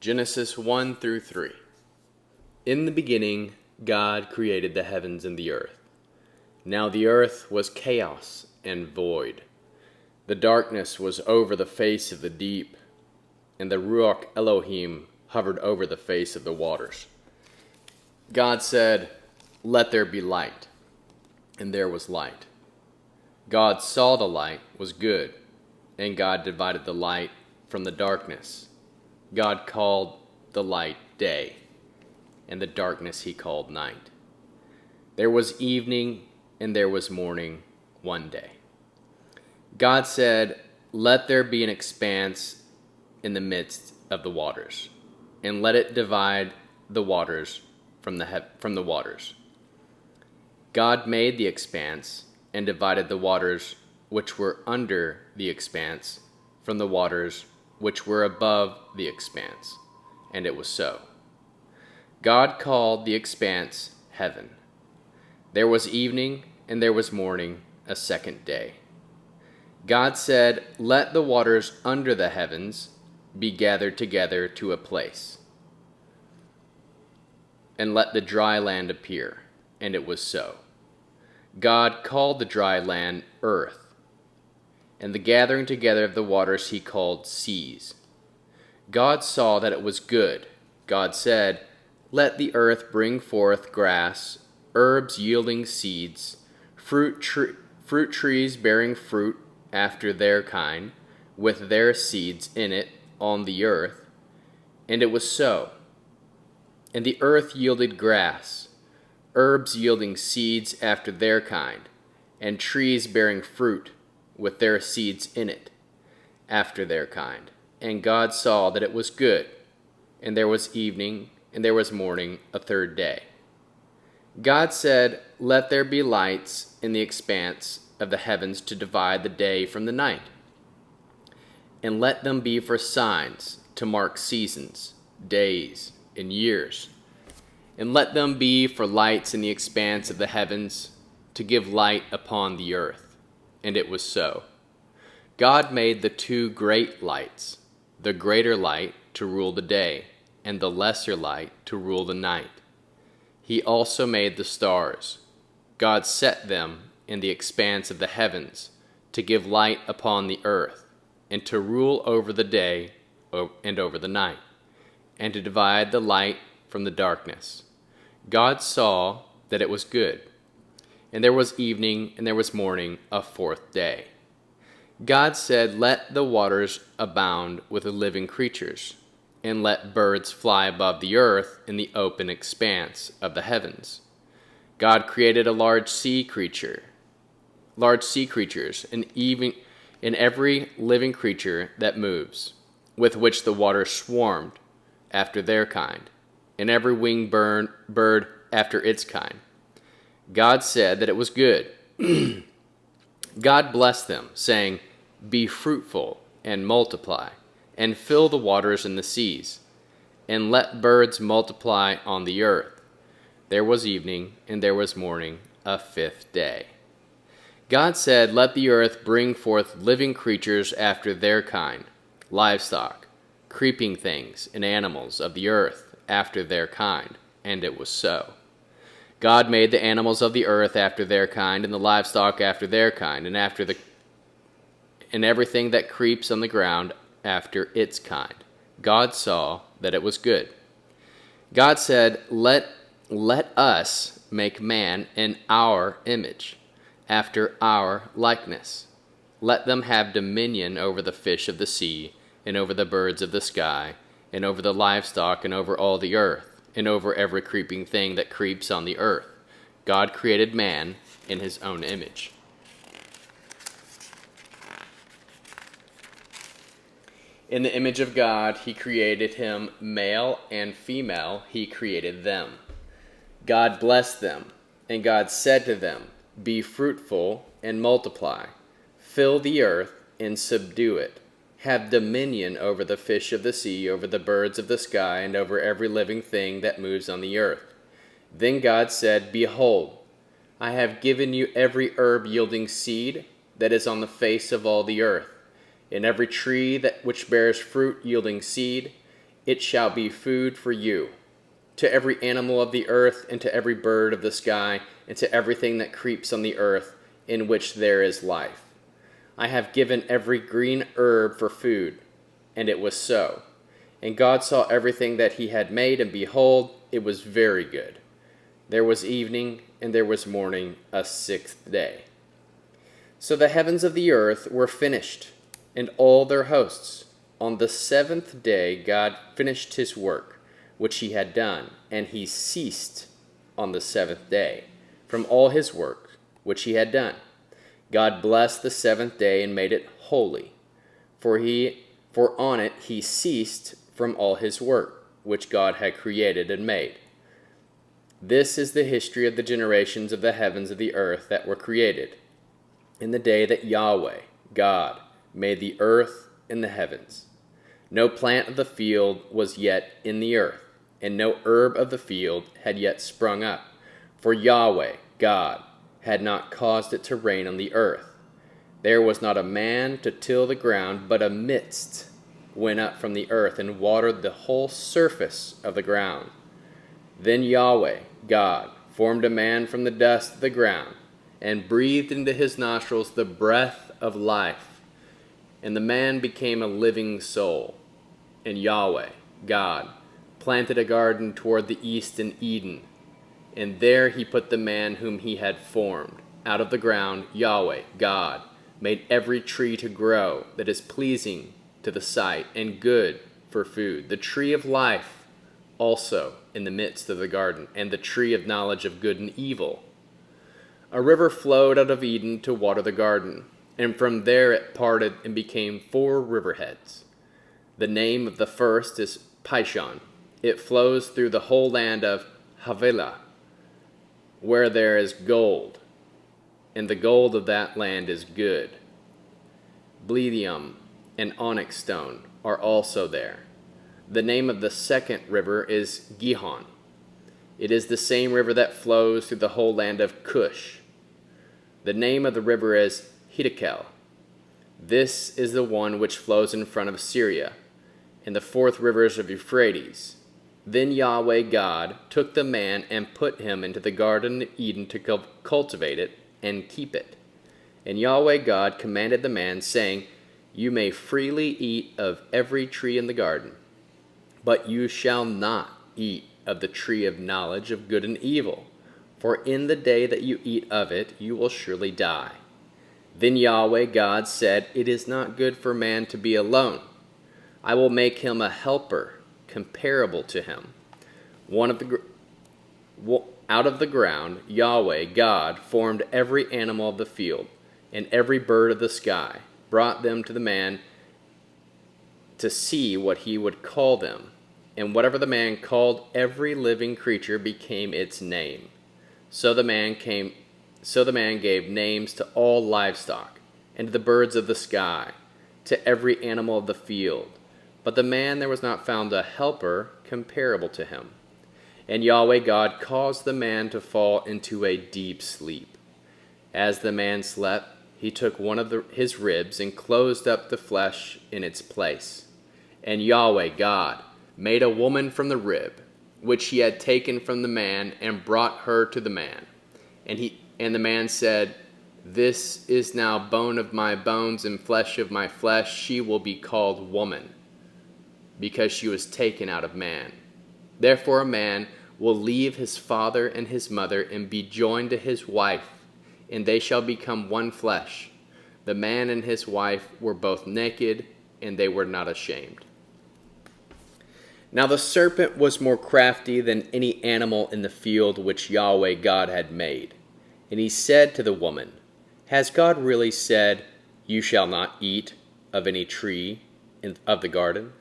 Genesis 1 through 3. In the beginning, God created the heavens and the earth. Now the earth was chaos and void. The darkness was over the face of the deep, and the Ruach Elohim hovered over the face of the waters. God said, "Let there be light," and there was light. God saw the light was good, and God divided the light from the darkness. God called the light day, and the darkness he called night. There was evening and there was morning one day. God said, "Let there be an expanse in the midst of the waters, and let it divide the waters from the waters." God made the expanse and divided the waters which were under the expanse from the waters which were above the expanse, and it was so. God called the expanse heaven. There was evening and there was morning, a second day. God said, "Let the waters under the heavens be gathered together to a place, and let the dry land appear," and it was so. God called the dry land earth, and the gathering together of the waters he called seas. God saw that it was good. God said, "Let the earth bring forth grass, herbs yielding seeds, fruit trees bearing fruit after their kind, with their seeds in it on the earth." And it was so. And the earth yielded grass, herbs yielding seeds after their kind, and trees bearing fruit with their seeds in it after their kind. And God saw that it was good. And there was evening and there was morning, a third day. God said, "Let there be lights in the expanse of the heavens to divide the day from the night, and let them be for signs to mark seasons, days, and years. And let them be for lights in the expanse of the heavens to give light upon the earth." And it was so. God made the two great lights, the greater light to rule the day, and the lesser light to rule the night. He also made the stars. God set them in the expanse of the heavens to give light upon the earth, and to rule over the day and over the night, and to divide the light from the darkness. God saw that it was good. And there was evening and there was morning, a fourth day. God said, "Let the waters abound with the living creatures, and let birds fly above the earth in the open expanse of the heavens." God created large sea creatures, and even in every living creature that moves, with which the waters swarmed after their kind, and every winged bird after its kind. God said that it was good. God blessed them, saying, "Be fruitful and multiply, and fill the waters and the seas, and let birds multiply on the earth." There was evening and there was morning, a fifth day. God said, "Let the earth bring forth living creatures after their kind, livestock, creeping things, and animals of the earth after their kind." And it was so. God made the animals of the earth after their kind, and the livestock after their kind, and everything that creeps on the ground after its kind. God saw that it was good. God said, Let us make man in our image, after our likeness. Let them have dominion over the fish of the sea, and over the birds of the sky, and over the livestock, and over all the earth, and over every creeping thing that creeps on the earth. God created man in his own image. In the image of God, he created him, male and female, he created them. God blessed them, and God said to them, "Be fruitful and multiply, fill the earth and subdue it. Have dominion over the fish of the sea, over the birds of the sky, and over every living thing that moves on the earth." Then God said, "Behold, I have given you every herb yielding seed that is on the face of all the earth, and every tree which bears fruit yielding seed, it shall be food for you. To every animal of the earth, and to every bird of the sky, and to everything that creeps on the earth, in which there is life. I have given every green herb for food. And it was so. And God saw everything that he had made, and behold, it was very good. There was evening, and there was morning, a sixth day. So the heavens of the earth were finished, and all their hosts. On the seventh day God finished his work, which he had done, and he ceased on the seventh day from all his work which he had done. God blessed the seventh day and made it holy, for on it he ceased from all his work which God had created and made. This is the history of the generations of the heavens of the earth that were created, in the day that Yahweh, God, made the earth and the heavens. No plant of the field was yet in the earth, and no herb of the field had yet sprung up, for Yahweh, God, had not caused it to rain on the earth. There was not a man to till the ground, but a mist went up from the earth and watered the whole surface of the ground. Then Yahweh, God, formed a man from the dust of the ground, and breathed into his nostrils the breath of life, and the man became a living soul. And Yahweh, God, planted a garden toward the east in Eden, and there he put the man whom he had formed. Out of the ground Yahweh, God, made every tree to grow that is pleasing to the sight and good for food, the tree of life also in the midst of the garden, and the tree of knowledge of good and evil. A river flowed out of Eden to water the garden, and from there it parted and became 4 riverheads. The name of the first is Pishon. It flows through the whole land of Havilah, where there is gold, and the gold of that land is good. Bdellium and onyx stone are also there. The name of the second river is Gihon. It is the same river that flows through the whole land of Cush. The name of the river is Hiddekel. This is the one which flows in front of Syria, and the 4th rivers of Euphrates. Then Yahweh God took the man and put him into the garden of Eden to cultivate it and keep it. And Yahweh God commanded the man, saying, You may freely eat of every tree in the garden, but you shall not eat of the tree of knowledge of good and evil, for in the day that you eat of it you will surely die. Then Yahweh God said, It is not good for man to be alone. I will make him a helper comparable to him. Out of the ground Yahweh God formed every animal of the field and every bird of the sky, brought them to the man to see what he would call them. And whatever the man called every living creature became its name. So the man gave names to all livestock, and to the birds of the sky, to every animal of the field. But the man there was not found a helper comparable to him. And Yahweh God caused the man to fall into a deep sleep. As the man slept, he took one of his ribs and closed up the flesh in its place. And Yahweh God made a woman from the rib, which he had taken from the man, and brought her to the man. And the man said, This is now bone of my bones and flesh of my flesh. She will be called woman, because she was taken out of man. Therefore a man will leave his father and his mother and be joined to his wife, and they shall become one flesh. The man and his wife were both naked, and they were not ashamed. Now the serpent was more crafty than any animal in the field which Yahweh God had made. And he said to the woman, Has God really said, You shall not eat of any tree of the garden?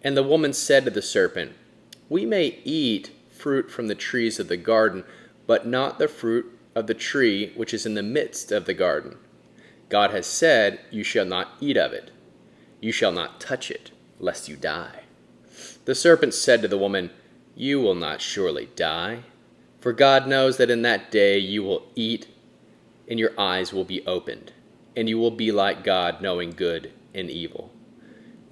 And the woman said to the serpent, We may eat fruit from the trees of the garden, but not the fruit of the tree which is in the midst of the garden. God has said, You shall not eat of it. You shall not touch it, lest you die. The serpent said to the woman, You will not surely die, for God knows that in that day you will eat, and your eyes will be opened, and you will be like God, knowing good and evil.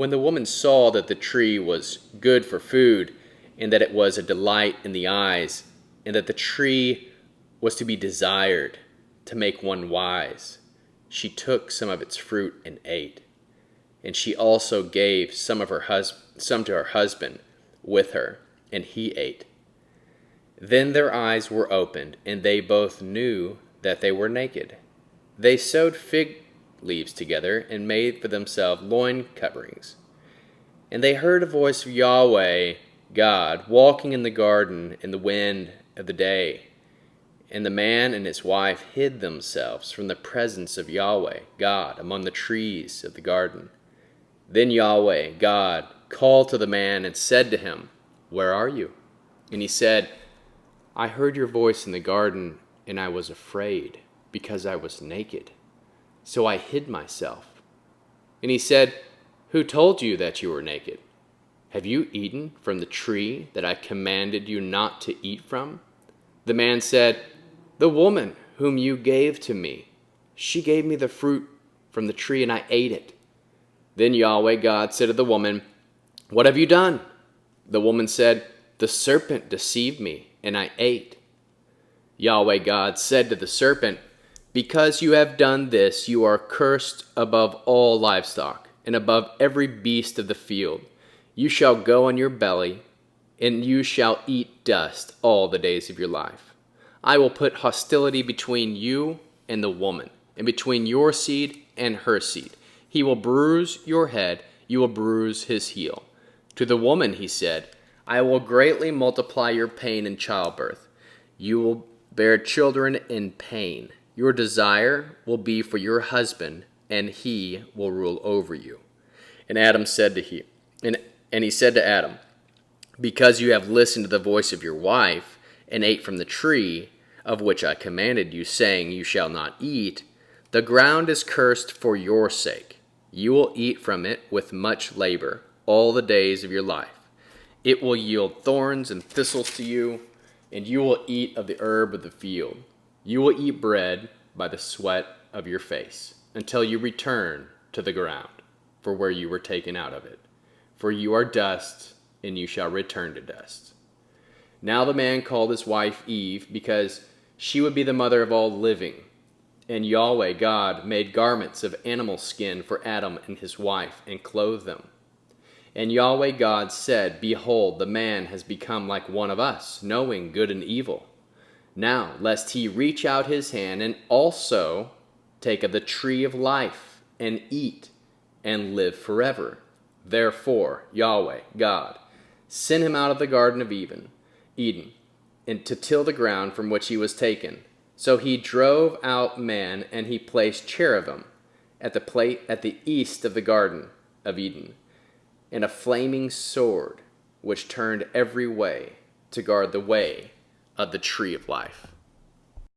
When the woman saw that the tree was good for food, and that it was a delight in the eyes, and that the tree was to be desired to make one wise, she took some of its fruit and ate. And she also gave some to her husband with her, and he ate. Then their eyes were opened, and they both knew that they were naked. They sewed fig leaves together and made for themselves loin coverings. And they heard a voice of Yahweh God walking in the garden in the wind of the day. And the man and his wife hid themselves from the presence of Yahweh God among the trees of the garden. Then Yahweh God called to the man and said to him, "Where are you?" And he said, "I heard your voice in the garden, and I was afraid, because I was naked. So I hid myself." And he said, "Who told you that you were naked? Have you eaten from the tree that I commanded you not to eat from?" The man said, "The woman whom you gave to me, she gave me the fruit from the tree, and I ate it." Then Yahweh God said to the woman, "What have you done?" The woman said, "The serpent deceived me, and I ate." Yahweh God said to the serpent, "Because you have done this, you are cursed above all livestock, and above every beast of the field. You shall go on your belly, and you shall eat dust all the days of your life. I will put hostility between you and the woman, and between your seed and her seed. He will bruise your head, you will bruise his heel." To the woman he said, "I will greatly multiply your pain in childbirth. You will bear children in pain. Your desire will be for your husband, and he will rule over you." And he said to Adam, "Because you have listened to the voice of your wife, and ate from the tree of which I commanded you, saying, 'You shall not eat,' the ground is cursed for your sake. You will eat from it with much labor all the days of your life. It will yield thorns and thistles to you, and you will eat of the herb of the field. You will eat bread by the sweat of your face, until you return to the ground, for where you were taken out of it. For you are dust, and you shall return to dust." Now the man called his wife Eve, because she would be the mother of all living. And Yahweh God made garments of animal skin for Adam and his wife, and clothed them. And Yahweh God said, "Behold, the man has become like one of us, knowing good and evil. Now, lest he reach out his hand and also take of the tree of life, and eat, and live forever." Therefore Yahweh God sent him out of the Garden of Eden, and to till the ground from which he was taken. So he drove out man, and he placed cherubim at the east of the Garden of Eden, and a flaming sword which turned every way to guard the way of the tree of life.